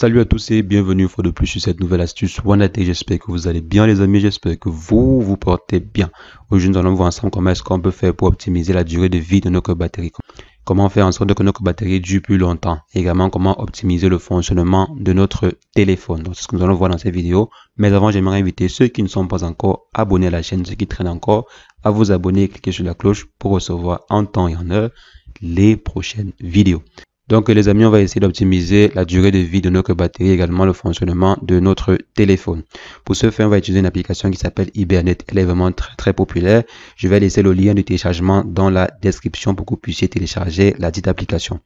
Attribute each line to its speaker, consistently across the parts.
Speaker 1: Salut à tous et bienvenue une fois de plus sur cette nouvelle astuce OneATech. J'espère que vous allez bien les amis, j'espère que vous portez bien. Aujourd'hui nous allons voir ensemble comment est-ce qu'on peut faire pour optimiser la durée de vie de notre batterie. Comment faire en sorte que notre batterie dure plus longtemps. Également comment optimiser le fonctionnement de notre téléphone. Donc c'est ce que nous allons voir dans cette vidéo. Mais avant j'aimerais inviter ceux qui ne sont pas encore abonnés à la chaîne, ceux qui traînent encore, à vous abonner et cliquer sur la cloche pour recevoir en temps et en heure les prochaines vidéos. Donc les amis, on va essayer d'optimiser la durée de vie de notre batterie, également le fonctionnement de notre téléphone. Pour ce faire, on va utiliser une application qui s'appelle Hibernate. Elle est vraiment très populaire. Je vais laisser le lien de téléchargement dans la description pour que vous puissiez télécharger la dite application.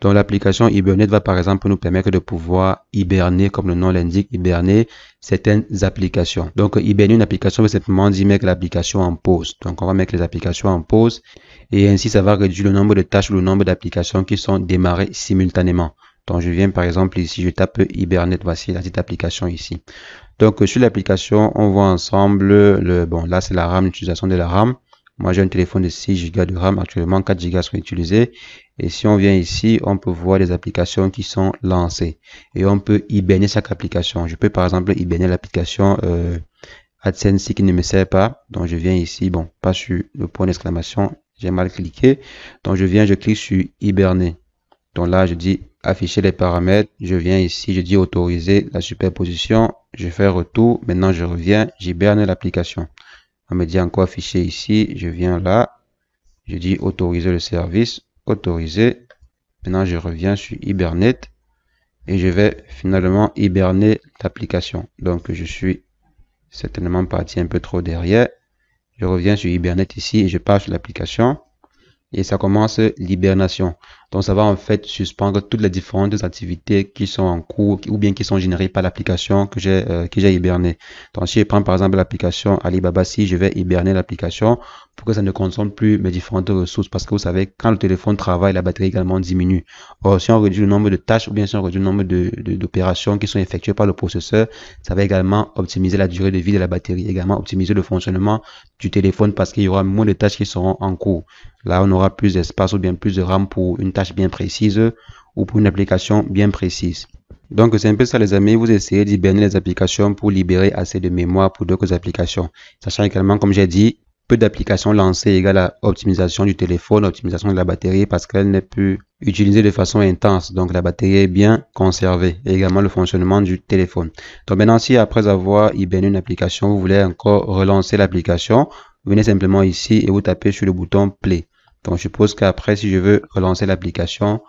Speaker 1: Donc l'application Hibernate va par exemple nous permettre de pouvoir hiberner, comme le nom l'indique, hiberner certaines applications. Donc hiberner une application veut simplement dire mettre l'application en pause. Donc on va mettre les applications en pause et ainsi ça va réduire le nombre de tâches ou le nombre d'applications qui sont démarrées simultanément. Donc je viens par exemple ici, je tape Hibernate, voici la petite application ici. Donc sur l'application, on voit ensemble là c'est la RAM, l'utilisation de la RAM. Moi j'ai un téléphone de 6 Go de RAM, actuellement 4 Go sont utilisés. Et si on vient ici, on peut voir les applications qui sont lancées. Et on peut hiberner chaque application. Je peux par exemple hiberner l'application AdSense qui ne me sert pas. Donc je viens ici, bon, pas sur le point d'exclamation, j'ai mal cliqué. Donc je clique sur hiberner. Donc là je dis afficher les paramètres. Je viens ici, je dis autoriser la superposition. Je fais retour. Maintenant je reviens, j'hiberne l'application. On me dit encore afficher ici. Je viens là, je dis autoriser le service. Autoriser. Maintenant, je reviens sur Hibernate et je vais finalement hiberner l'application. Donc, je suis certainement parti un peu trop derrière. Je reviens sur Hibernate ici et je pars sur l'application et ça commence l'hibernation. Donc, ça va en fait suspendre toutes les différentes activités qui sont en cours ou bien qui sont générées par l'application que j'ai hiberné. Donc, si je prends par exemple l'application Alibaba, si je vais hiberner l'application pour que ça ne consomme plus mes différentes ressources, parce que vous savez, quand le téléphone travaille, la batterie également diminue. Or, si on réduit le nombre de tâches ou bien si on réduit le nombre d'opérations qui sont effectuées par le processeur, ça va également optimiser la durée de vie de la batterie, également optimiser le fonctionnement du téléphone parce qu'il y aura moins de tâches qui seront en cours. Là, on aura plus d'espace ou bien plus de RAM pour une tâche bien précise ou pour une application bien précise. Donc c'est un peu ça les amis, vous essayez d'hiberner les applications pour libérer assez de mémoire pour d'autres applications. Sachant également, comme j'ai dit, peu d'applications lancées égale à optimisation du téléphone, optimisation de la batterie parce qu'elle n'est plus utilisée de façon intense. Donc la batterie est bien conservée et également le fonctionnement du téléphone. Donc maintenant si après avoir hiberné une application, vous voulez encore relancer l'application, vous venez simplement ici et vous tapez sur le bouton Play. Donc je suppose qu'après si je veux relancer l'application,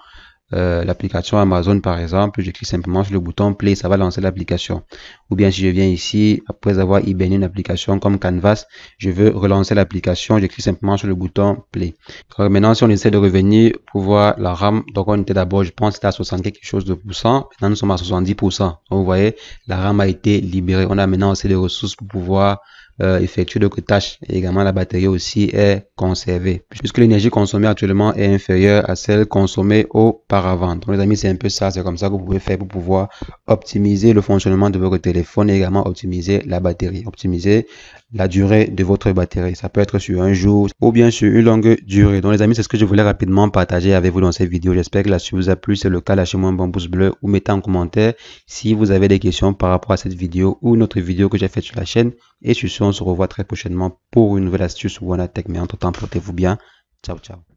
Speaker 1: l'application Amazon par exemple, je clique simplement sur le bouton Play, ça va lancer l'application. Ou bien si je viens ici, après avoir hiberné une application comme Canvas, je veux relancer l'application, je clique simplement sur le bouton Play. Donc maintenant si on essaie de revenir pour voir la RAM, donc on était d'abord, je pense c'était à 60 quelque chose de pourcent, maintenant nous sommes à 70%. Donc vous voyez, la RAM a été libérée, on a maintenant assez de ressources pour pouvoir effectuer d'autres tâches et également la batterie aussi est conservée puisque l'énergie consommée actuellement est inférieure à celle consommée auparavant. Donc les amis, c'est un peu ça, c'est comme ça que vous pouvez faire pour pouvoir optimiser le fonctionnement de votre téléphone et également optimiser la batterie, optimiser la durée de votre batterie. Ça peut être sur un jour ou bien sur une longue durée. Donc les amis, c'est ce que je voulais rapidement partager avec vous dans cette vidéo. J'espère que l'astuce vous a plu. Si c'est le cas, lâchez-moi un bon pouce bleu ou mettez en commentaire si vous avez des questions par rapport à cette vidéo ou une autre vidéo que j'ai faite sur la chaîne. Et sur ce, on se revoit très prochainement pour une nouvelle astuce OneATech. Mais entre temps, portez-vous bien. Ciao, ciao.